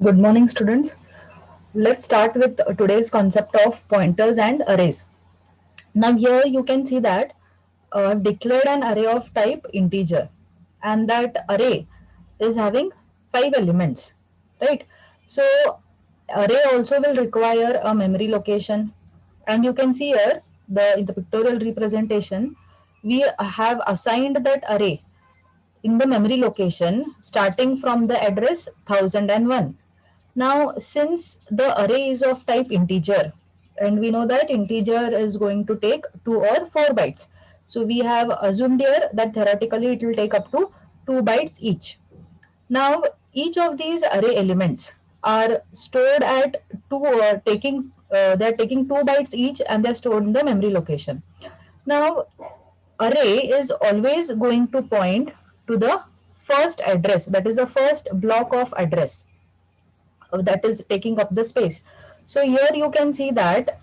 Good morning, students. Let's start with today's concept of pointers and arrays. Now, here you can see that I've declared an array of type integer, and that array is having 5 elements, right? So, array also will require a memory location, and you can see here the in the pictorial representation we have assigned that array in the memory location starting from the address 1001. Now, since the array is of type integer, and we know that integer is going to take 2 or 4 bytes. So, we have assumed here that theoretically it will take up to 2 bytes each. Now, each of these array elements are stored at they are taking 2 bytes each, and they are stored in the memory location. Now, array is always going to point to the first address, that is the first block of address that is taking up the space. So here you can see that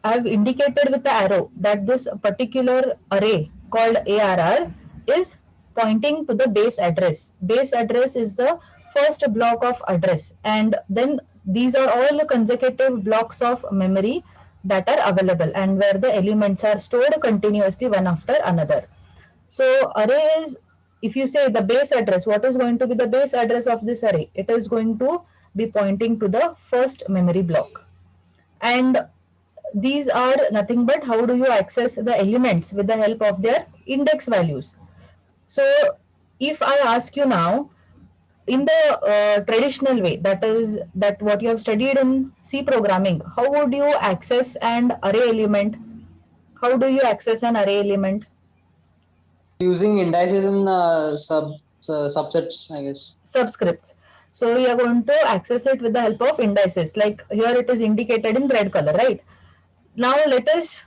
I have indicated with the arrow that this particular array called ARR is pointing to the base address. Base address is the first block of address, and then these are all consecutive blocks of memory that are available and where the elements are stored continuously one after another. So array is, if you say the base address, what is going to be the base address of this array? It is going to be pointing to the first memory block. And these are nothing but how do you access the elements with the help of their index values. So if I ask you now, in the traditional way, that is that what you have studied in C programming, how would you access an array element? How do you access an array element? Using indices and subsets, I guess. Subscripts. So we are going to access it with the help of indices. Like here it is indicated in red color, right? Now let us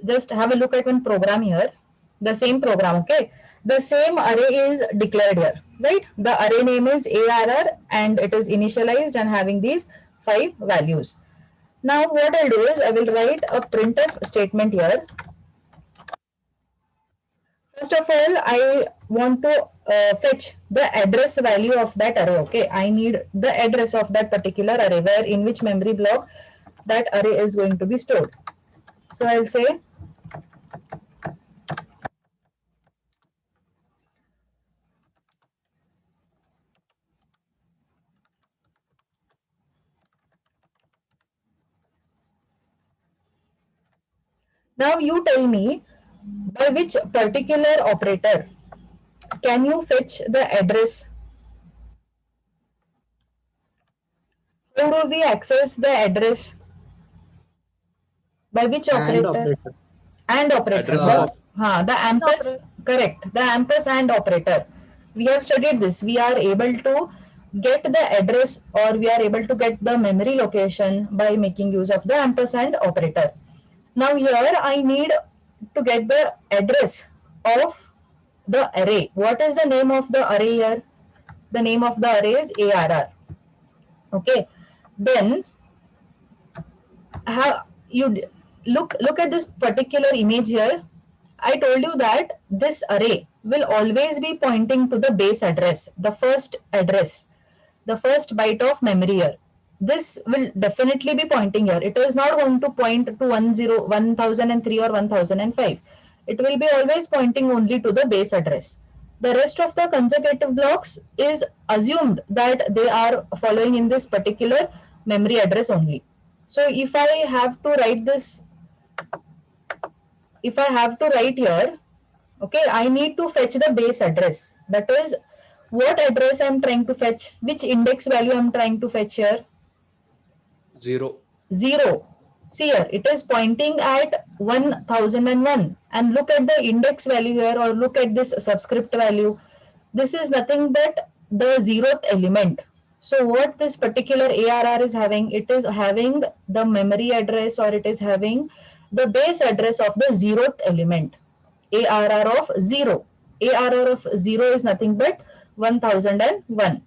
just have a look at one program here. The same program, okay? The same array is declared here, right? The array name is ARR and it is initialized and having these 5 values. Now what I'll do is I will write a printf statement here. First of all, I want to fetch the address value of that array. Okay, I need the address of that particular array, where in which memory block that array is going to be stored. So I'll say now you tell me by which particular operator can you fetch the address. How do we access the address? By which And operator? operator. And operator. Address of Uh, The ampersand, correct. The ampersand operator. We have studied this. We are able to get the address or we are able to get the memory location by making use of the ampersand operator. Now here I need to get the address of the array. What is the name of the array here? The name of the array is ARR. Okay. Then how you look at this particular image here. I told you that this array will always be pointing to the base address, the first address, the first byte of memory here. This will definitely be pointing here. It is not going to point to 1003 or 1005. It will be always pointing only to the base address. The rest of the consecutive blocks is assumed that they are following in this particular memory address only. So if I have to write here, okay, I need to fetch the base address. That is what address I'm trying to fetch, which index value I'm trying to fetch here. 0. 0. See here, it is pointing at 1001. And look at the index value here, or look at this subscript value. This is nothing but the 0th element. So what this particular ARR is having, it is having the memory address or it is having the base address of the 0th element. ARR of 0. ARR of 0 is nothing but 1001.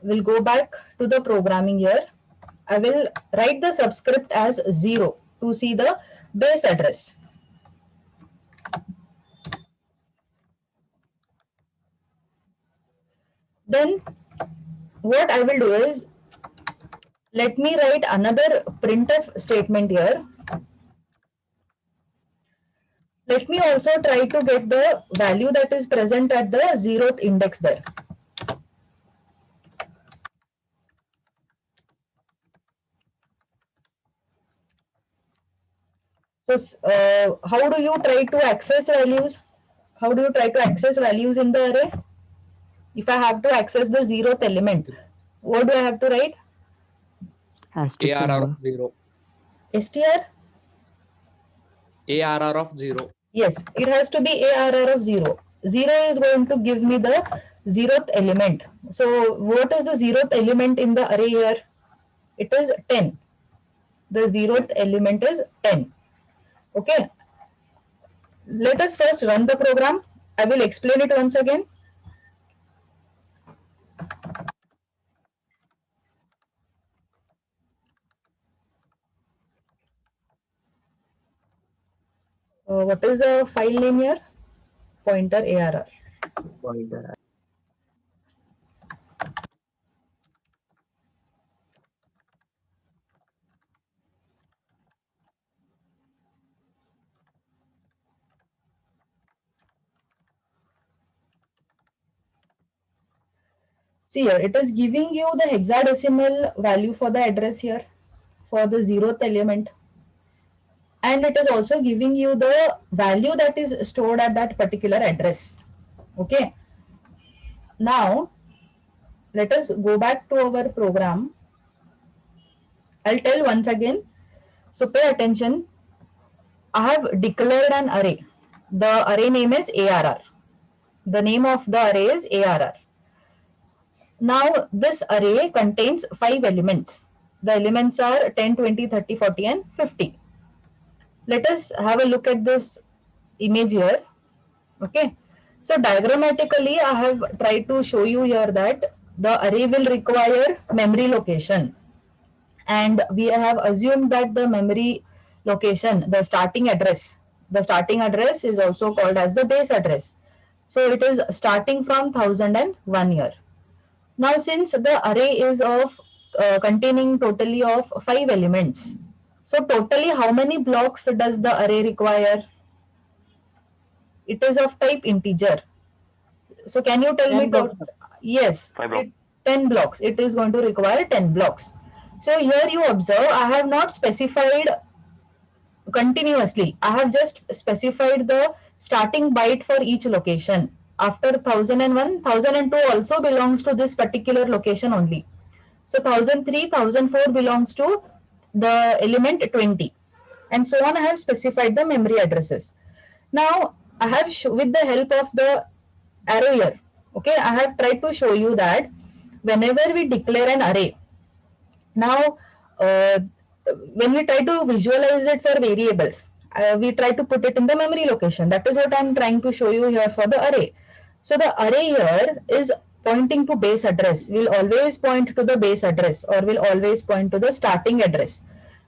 We'll go back to the programming here. I will write the subscript as 0 to see the base address. Then what I will do is, let me write another printf statement here. Let me also try to get the value that is present at the 0th index there. So how do you try to access values? How do you try to access values in the array? If I have to access the 0th element, what do I have to write? Asterisk ARR symbol. of 0. str? ARR of 0. Yes, it has to be ARR of 0. 0 is going to give me the 0th element. So what is the 0th element in the array here? It is 10. The 0th element is 10. Okay. Let us first run the program. I will explain it once again. What is the file name here? Pointer ARR. Pointer. See here, it is giving you the hexadecimal value for the address here for the 0th element. And it is also giving you the value that is stored at that particular address. Okay. Now, let us go back to our program. I'll tell once again. So pay attention. I have declared an array. The array name is ARR. The name of the array is ARR. Now, this array contains 5 elements. The elements are 10, 20, 30, 40, and 50. Let us have a look at this image here. Okay. So diagrammatically, I have tried to show you here that the array will require memory location. And we have assumed that the memory location, the starting address is also called as the base address. So it is starting from 1001 here. Now, since the array is of containing totally of 5 elements, so totally how many blocks does the array require? It is of type integer. So can you tell me? Yes, 10 blocks. It is going to require 10 blocks. So here you observe, I have not specified continuously. I have just specified the starting byte for each location. After 1001, 1002 also belongs to this particular location only. So 1003, 1004 belongs to the element 20. And so on, I have specified the memory addresses. Now, I have, with the help of the arrow here, okay, I have tried to show you that whenever we declare an array, now when we try to visualize it for variables, we try to put it in the memory location. That is what I am trying to show you here for the array. So the array here is pointing to base address, will always point to the base address or will always point to the starting address.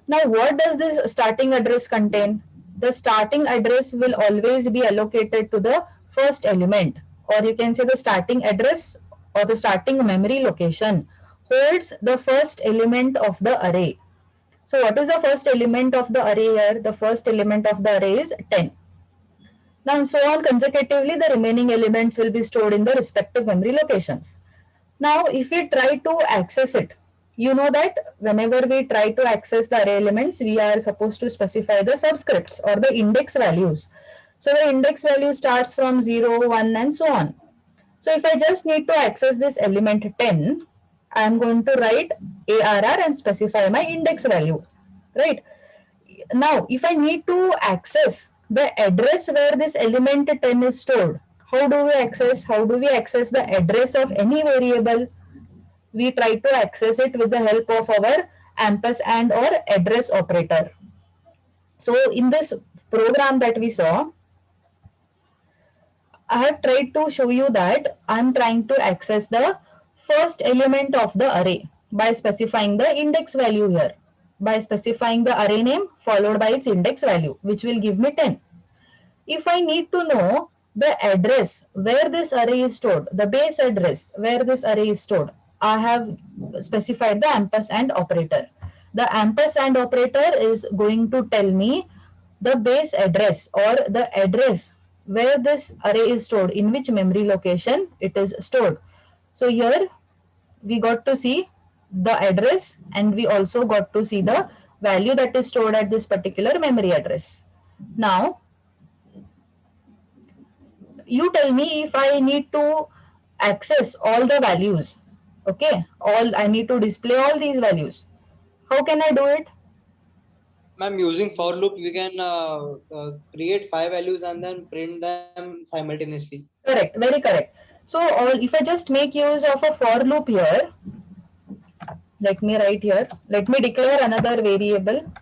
Now, what does this starting address contain? The starting address will always be allocated to the first element, or you can say the starting address or the starting memory location holds the first element of the array. So what is the first element of the array here? The first element of the array is 10. Now, and so on consecutively, the remaining elements will be stored in the respective memory locations. Now, if we try to access it, you know that whenever we try to access the array elements, we are supposed to specify the subscripts or the index values. So the index value starts from 0, 1 and so on. So if I just need to access this element 10, I am going to write ARR and specify my index value, right? Now, if I need to access the address where this element 10 is stored, how do we access? How do we access the address of any variable? We try to access it with the help of our ampersand or address operator. So in this program that we saw, I have tried to show you that I am trying to access the first element of the array by specifying the index value here, by specifying the array name followed by its index value, which will give me 10. If I need to know the address where this array is stored, the base address where this array is stored, I have specified the ampersand operator. The ampersand operator is going to tell me the base address or the address where this array is stored, in which memory location it is stored. So here we got to see the address, and we also got to see the value that is stored at this particular memory address. Now you tell me if I need to access all the values, okay, all I need to display all these values. How can I do it? Ma'am, using for loop, we can create 5 values and then print them simultaneously. Correct, very correct. So all, if I just make use of a for loop here, let me write here, let me declare another variable.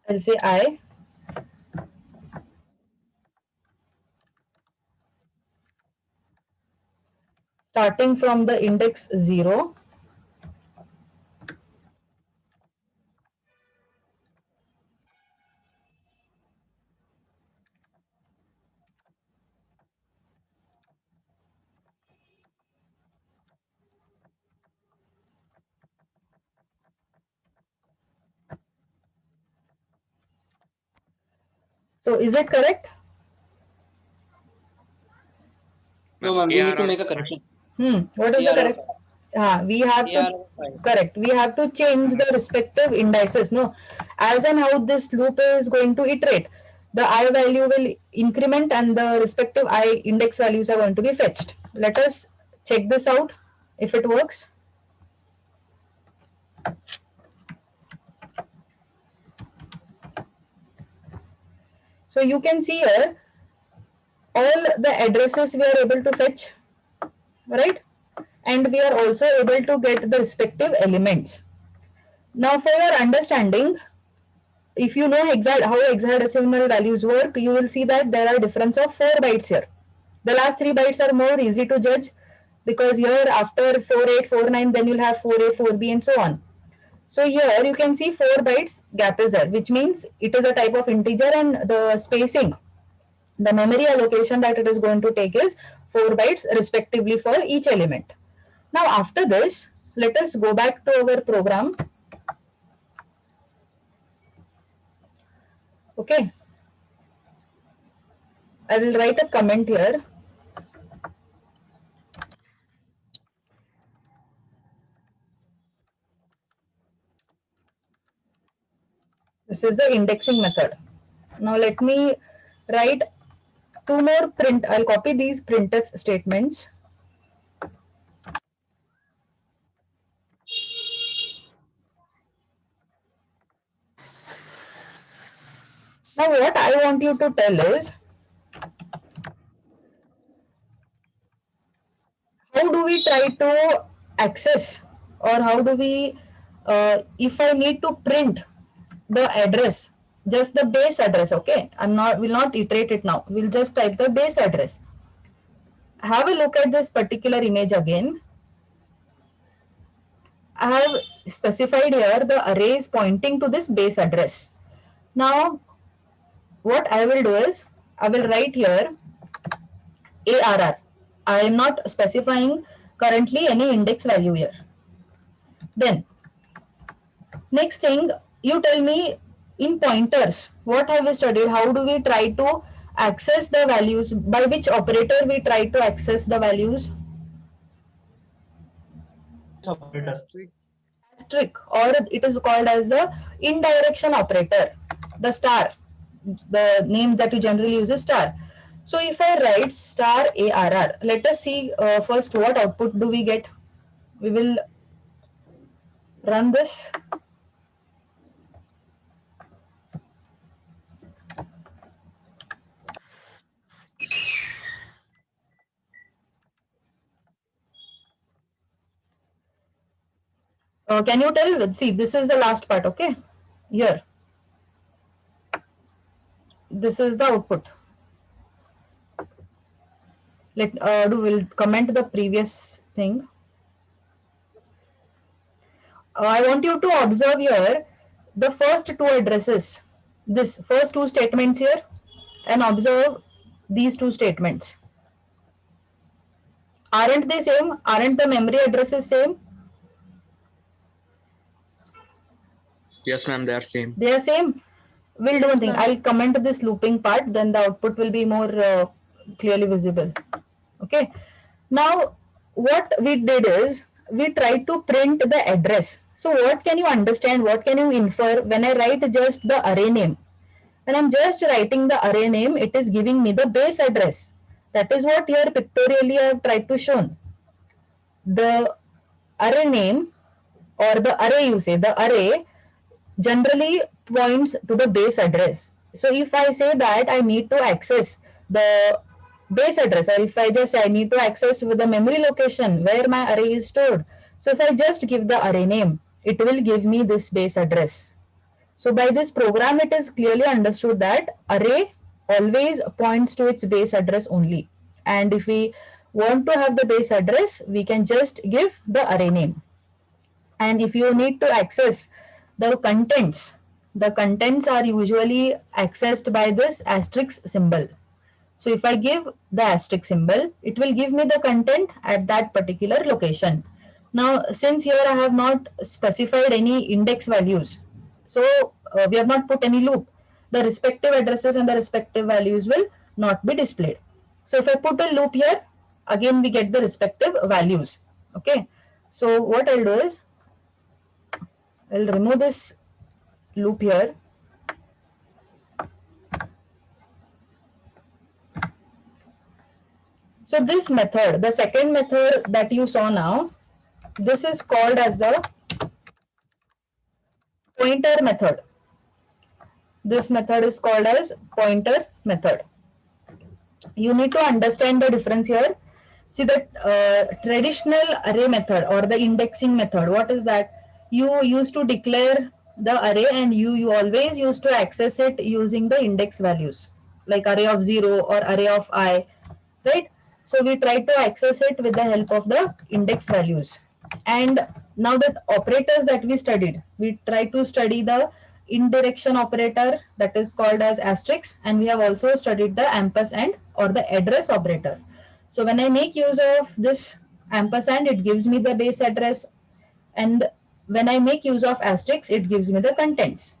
I'll say I. Starting from the index 0. So is it correct? No, ma'am, we need to make a correction. What is the correct? We have to correct. We have to change the respective indices. No, as and how this loop is going to iterate, the I value will increment and the respective I index values are going to be fetched. Let us check this out if it works. So you can see here all the addresses we are able to fetch, right? And we are also able to get the respective elements. Now for your understanding, if you know how hexadecimal values work, you will see that there are difference of 4 bytes here. The last 3 bytes are more easy to judge because here after 48, 49, then you'll have 4A, 4B and so on. So here you can see 4 bytes gap is there, which means it is a type of integer, and the spacing, the memory allocation that it is going to take is 4 bytes respectively for each element. Now after this, let us go back to our program. Okay. I will write a comment here. This is the indexing method. Now let me write 2 more print. I'll copy these printf statements. Now what I want you to tell is, how do we try to access, or how do we, if I need to print the address, just the base address, okay? Will not iterate it now. We'll just type the base address. Have a look at this particular image again. I have specified here the array is pointing to this base address. Now, what I will do is, I will write here ARR. I am not specifying currently any index value here. Then, next thing, you tell me in pointers, what have we studied? How do we try to access the values? By which operator we try to access the values? Asterisk, or it is called as the indirection operator, the star. The name that you generally use is star. So if I write star ARR, let us see first what output do we get. We will run this. Can you tell? See, this is the last part, okay? Here. This is the output. We'll comment the previous thing. I want you to observe here the first 2 addresses, this first 2 statements here, and observe these 2 statements. Aren't they same? Aren't the memory addresses same? Yes, ma'am, they are same. They are same. We'll do Yes, one thing. ma'am. I'll comment this looping part, then the output will be more clearly visible. Okay. Now, what we did is we tried to print the address. So, what can you understand? What can you infer when I write just the array name? When I'm just writing the array name, it is giving me the base address. That is what here pictorially I have tried to show. The array name or the array, you say, the array generally points to the base address. So if I say that I need to access the base address, or if I just say I need to access with the memory location where my array is stored, so if I just give the array name, it will give me this base address. So by this program, it is clearly understood that array always points to its base address only. And if we want to have the base address, we can just give the array name. And if you need to access the contents are usually accessed by this asterisk symbol. So if I give the asterisk symbol, it will give me the content at that particular location. Now, since here I have not specified any index values, so we have not put any loop, the respective addresses and the respective values will not be displayed. So if I put a loop here, again we get the respective values. Okay. So what I'll do is, I'll remove this loop here. So this method, the second method that you saw now, this is called as the pointer method. This method is called as pointer method. You need to understand the difference here. See, the traditional array method or the indexing method, what is that? You used to declare the array and you always used to access it using the index values, like array of 0 or array of I, right? So we try to access it with the help of the index values. And now the operators that we studied, we try to study the indirection operator, that is called as asterisk, and we have also studied the ampersand or the address operator. So when I make use of this ampersand, it gives me the base address, and when I make use of asterisk, it gives me the contents.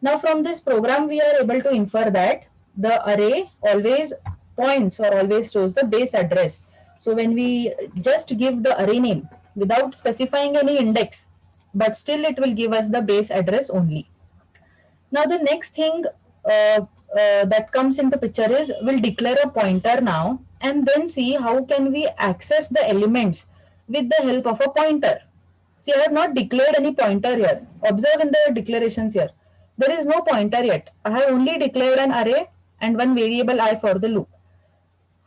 Now from this program, we are able to infer that the array always points or always shows the base address. So when we just give the array name without specifying any index, but still it will give us the base address only. Now the next thing that comes into picture is we'll declare a pointer now and then see how can we access the elements with the help of a pointer. See, I have not declared any pointer here. Observe in the declarations here. There is no pointer yet. I have only declared an array and one variable I for the loop.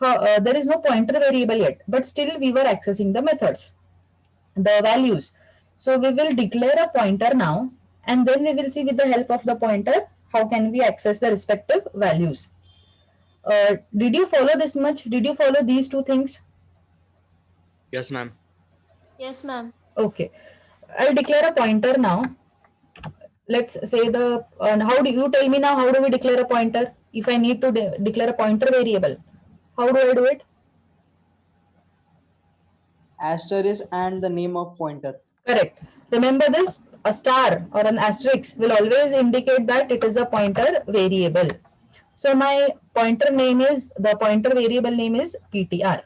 There is no pointer variable yet, but still we were accessing the methods, the values. So we will declare a pointer now and then we will see with the help of the pointer how can we access the respective values. Did you follow this much? Did you follow these two things? Yes, ma'am. Yes, ma'am. Okay. I'll declare a pointer now. Let's say how do you tell me now how do we declare a pointer? If I need to declare a pointer variable, how do I do it? Asterisk and the name of pointer. Correct. Remember this, a star or an asterisk will always indicate that it is a pointer variable. So my pointer variable name is PTR.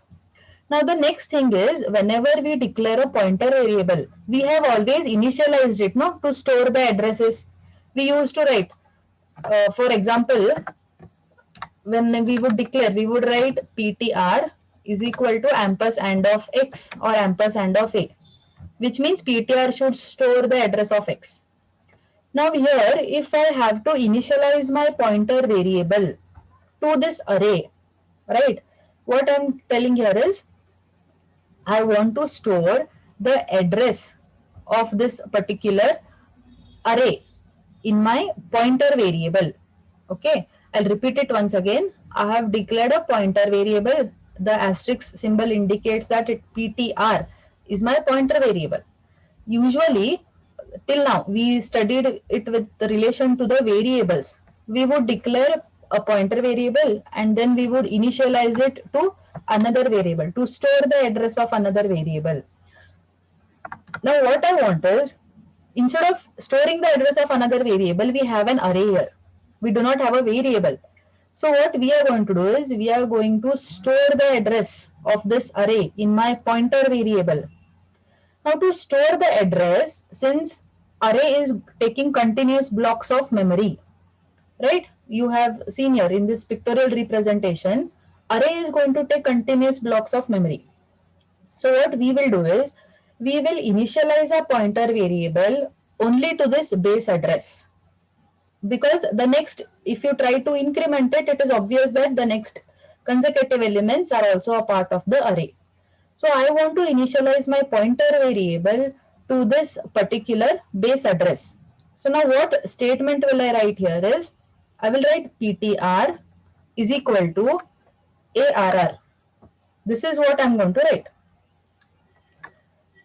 Now the next thing is whenever we declare a pointer variable, we have always initialized it to store the addresses. We used to write, for example, when we would declare, we would write PTR is equal to ampersand of X or ampersand of A, which means PTR should store the address of X. Now here, if I have to initialize my pointer variable to this array, right? What I'm telling here is, I want to store the address of this particular array in my pointer variable. Okay, I'll repeat it once again. I have declared a pointer variable. The asterisk symbol indicates that PTR is my pointer variable. Usually, till now, we studied it with relation to the variables. We would declare a pointer variable and then we would initialize it to another variable, to store the address of another variable. Now what I want is, instead of storing the address of another variable, we have an array here. We do not have a variable. So what we are going to do is, we are going to store the address of this array in my pointer variable. Now to store the address, since array is taking continuous blocks of memory, right? You have seen here in this pictorial representation, array is going to take continuous blocks of memory. So what we will do is, we will initialize a pointer variable only to this base address. Because the next, if you try to increment it, it is obvious that the next consecutive elements are also a part of the array. So I want to initialize my pointer variable to this particular base address. So now what statement will I write here is, I will write ptr is equal to arr. This is what I'm going to write.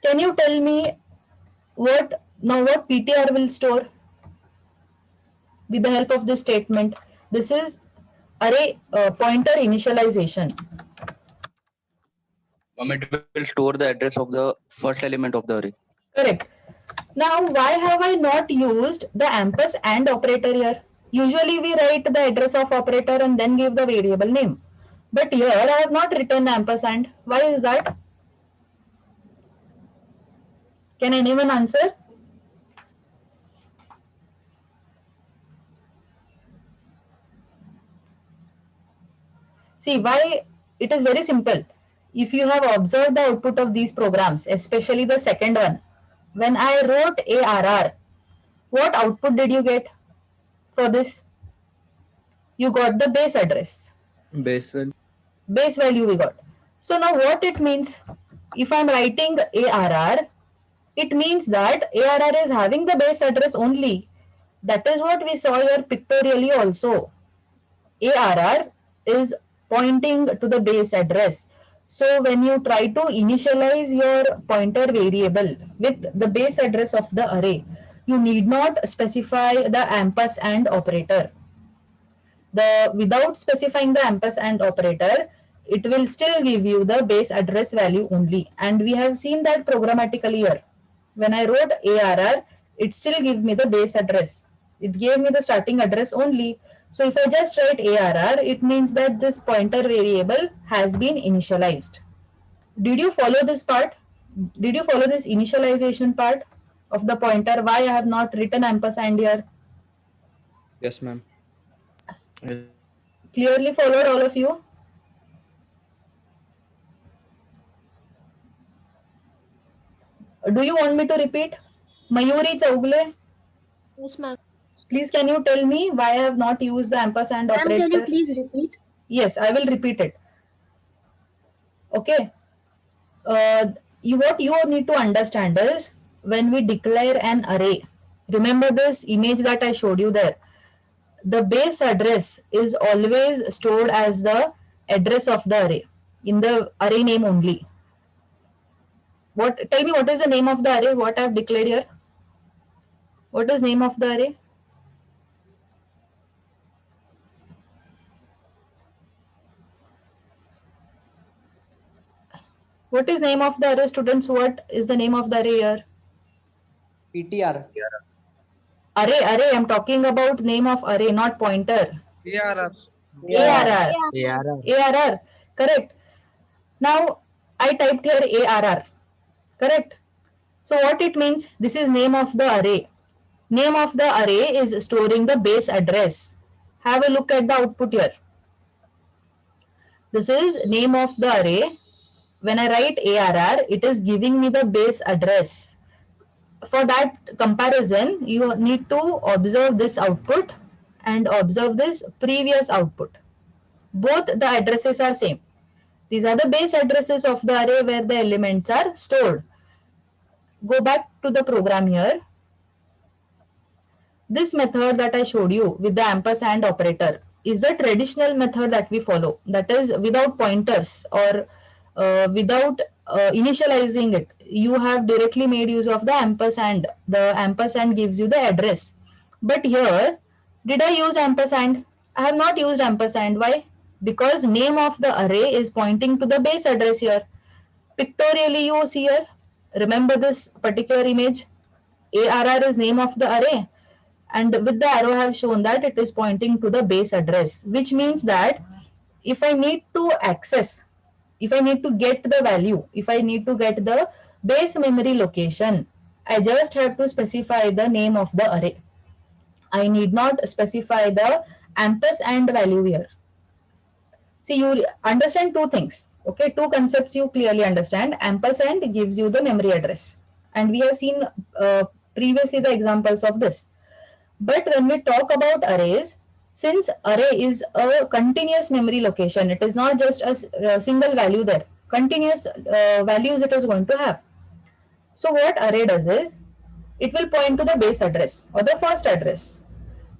Can you tell me what ptr will store with the help of this statement? This is array pointer initialization. It will store the address of the first element of the array. Correct. Now, why have I not used the ampersand operator here? Usually we write the address of operator and then give the variable name. But here I have not written ampersand. Why is that? Can anyone answer? See, why? It is very simple. If you have observed the output of these programs, especially the second one, when I wrote ARR, what output did you get for this? You got the base address. Base value. Base value we got. So now what it means, if I'm writing ARR, it means that ARR is having the base address only. That is what we saw here pictorially also. ARR is pointing to the base address. So when you try to initialize your pointer variable with the base address of the array, you need not specify the ampersand operator. Without specifying the ampersand operator, it will still give you the base address value only. And we have seen that programmatically here. When I wrote ARR, it still gave me the base address. It gave me the starting address only. So if I just write ARR, it means that this pointer variable has been initialized. Did you follow this part? Did you follow this initialization part of the pointer? Why I have not written ampersand here? Yes, ma'am. Clearly followed, all of you? Do you want me to repeat? Mayuri Chaugle, Yes, ma'am. please can you tell me why I have not used the ampersand Ma'am, operator? can you please repeat? Yes, I will repeat it. Okay. What you need to understand is, when we declare an array, remember this image that I showed you there. The base address is always stored as the address of the array, in the array name only. Tell me what is the name of the array, what I have declared here? What is name of the array? What is name of the array, students? What is the name of the array here? PTR. Array, I'm talking about name of array, not pointer. ARR. ARR, correct. Now, I typed here ARR, correct. So what it means, this is name of the array. Name of the array is storing the base address. Have a look at the output here. This is name of the array. When I write ARR, it is giving me the base address. For that comparison, you need to observe this output and observe this previous output. Both the addresses are same. These are the base addresses of the array where the elements are stored. Go back to the program here. This method that I showed you with the ampersand operator is the traditional method that we follow. That is without pointers or without initializing it. You have directly made use of the ampersand. The ampersand gives you the address. But here, did I use ampersand? I have not used ampersand. Why? because name of the array is pointing to the base address here. Pictorially you see here, remember this particular image, ARR is name of the array, and with the arrow I have shown that it is pointing to the base address, which means that if I need to access, if I need to get the value, if I need to get the base memory location, I just have to specify the name of the array. I need not specify the ampersand value here. See, you understand two things. Okay, two concepts you clearly understand. Ampersand gives you the memory address, and we have seen previously the examples of this. But when we talk about arrays, since array is a continuous memory location, it is not just a single value there. Continuous values it is going to have. So what array does is, it will point to the base address or the first address.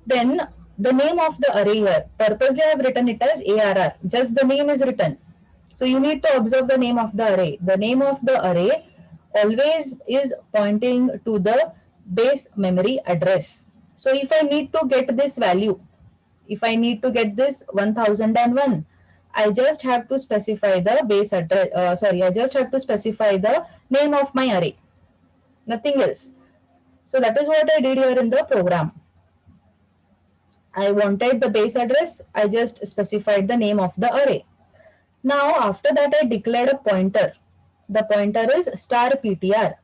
Then the name of the array here, purposely I have written it as ARR, just the name is written. So you need to observe the name of the array. The name of the array always is pointing to the base memory address. So if I need to get this value, if I need to get this 1001, I just have to specify the base address, I just have to specify the name of my array, nothing else. So that is what I did here in the program. I wanted the base address, I just specified the name of the array. Now after that I declared a pointer. The pointer is star PTR.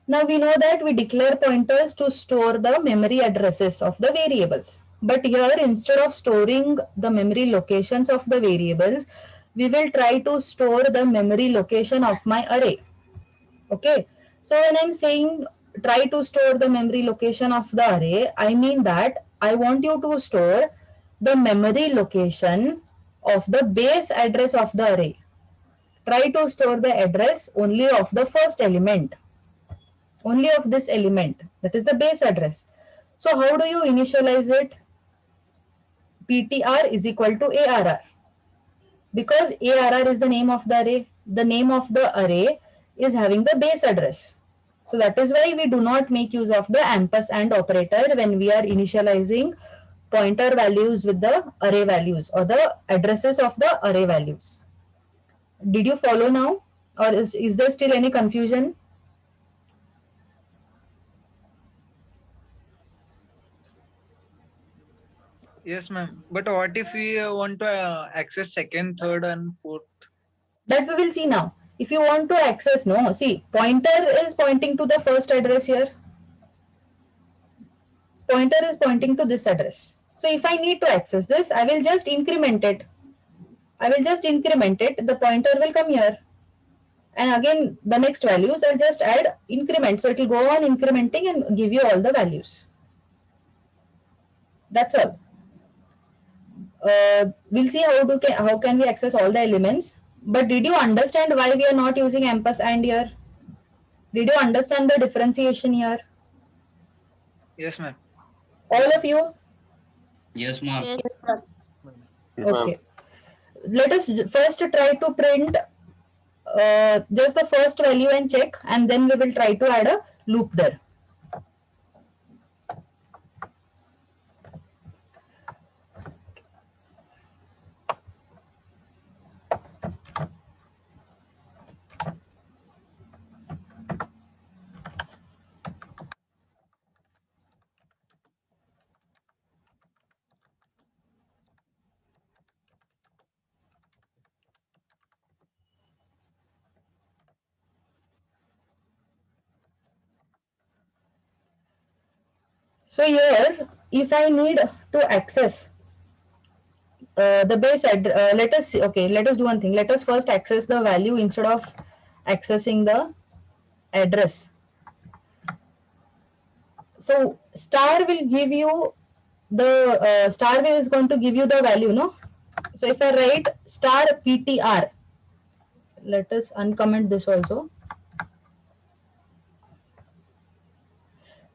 Now we know that we declare pointers to store the memory addresses of the variables. But here instead of storing the memory locations of the variables, we will try to store the memory location of my array. Okay. So when I'm saying try to store the memory location of the array, I mean that I want you to store the memory location of the base address of the array. Try to store the address only of the first element, only of this element, that is the base address. So how do you initialize it? PTR is equal to ARR. Because ARR is the name of the array, the name of the array is having the base address. So that is why we do not make use of the ampersand operator when we are initializing pointer values with the array values or the addresses of the array values. Did you follow now, or is there still any confusion? Yes, ma'am. But what if we want to access second, third, and fourth? That we will see now. If you want to access, no, see, pointer is pointing to the first address here. Pointer is pointing to this address. So if I need to access this, I will just increment it. I will just increment it. The pointer will come here. And again, the next values, I'll just add increment. So it will go on incrementing and give you all the values. That's all. We'll see how can we access all the elements. But did you understand why we are not using ampersand here? Did you understand the differentiation here? Yes, ma'am. All of you? Yes, ma'am. Yes. Okay. Let us first try to print just the first value and check, and then we will try to add a loop there. So here, if I need to access the base address, let us do one thing. Let us first access the value instead of accessing the address. So star will give you the star will is going to give you the value, no? So if I write star PTR, let us uncomment this also.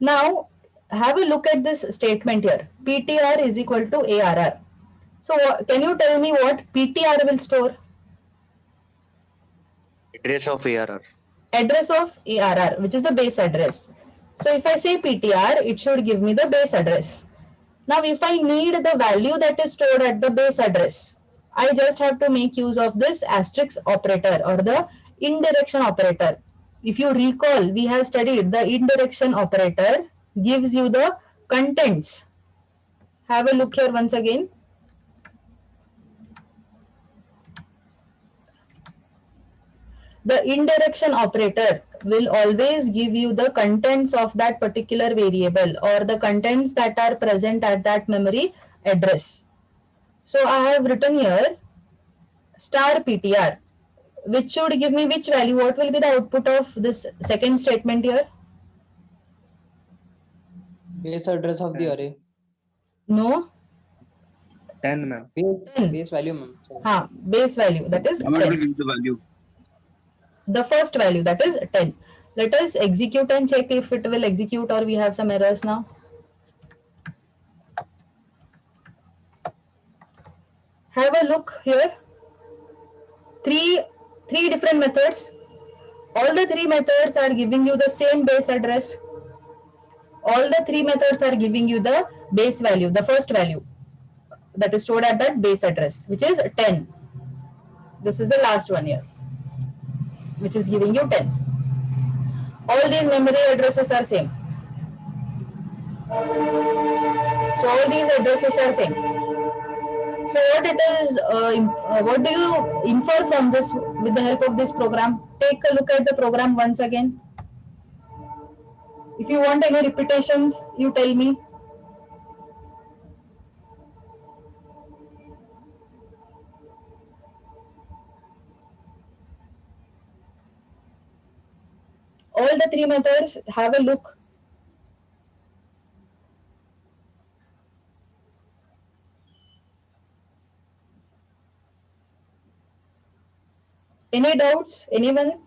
Now have a look at this statement here. PTR is equal to ARR. So can you tell me what PTR will store? Address of ARR. Address of ARR, which is the base address. So if I say PTR, it should give me the base address. Now if I need the value that is stored at the base address, I just have to make use of this asterisk operator or the indirection operator. If you recall, we have studied the indirection operator gives you the contents. Have a look here once again. The indirection operator will always give you the contents of that particular variable or the contents that are present at that memory address. So I have written here star PTR, which should give me which value. What will be the output of this second statement here? Base address of the array. No, 10, ma'am. 10. Base value, ma'am. Base value, that is Ma'am, it will 10. give the value. The first value, that is 10. Let us execute and check if it will execute or we have some errors now. Have a look here. Three different methods. All the three methods are giving you the same base address. All the three methods are giving you the base value, the first value that is stored at that base address, which is 10. This is the last one here, which is giving you 10. All these memory addresses are same. So all these addresses are same. So what it is, what do you infer from this with the help of this program? Take a look at the program once again. If you want any repetitions, you tell me. All the three methods, have a look. Any doubts? Anyone?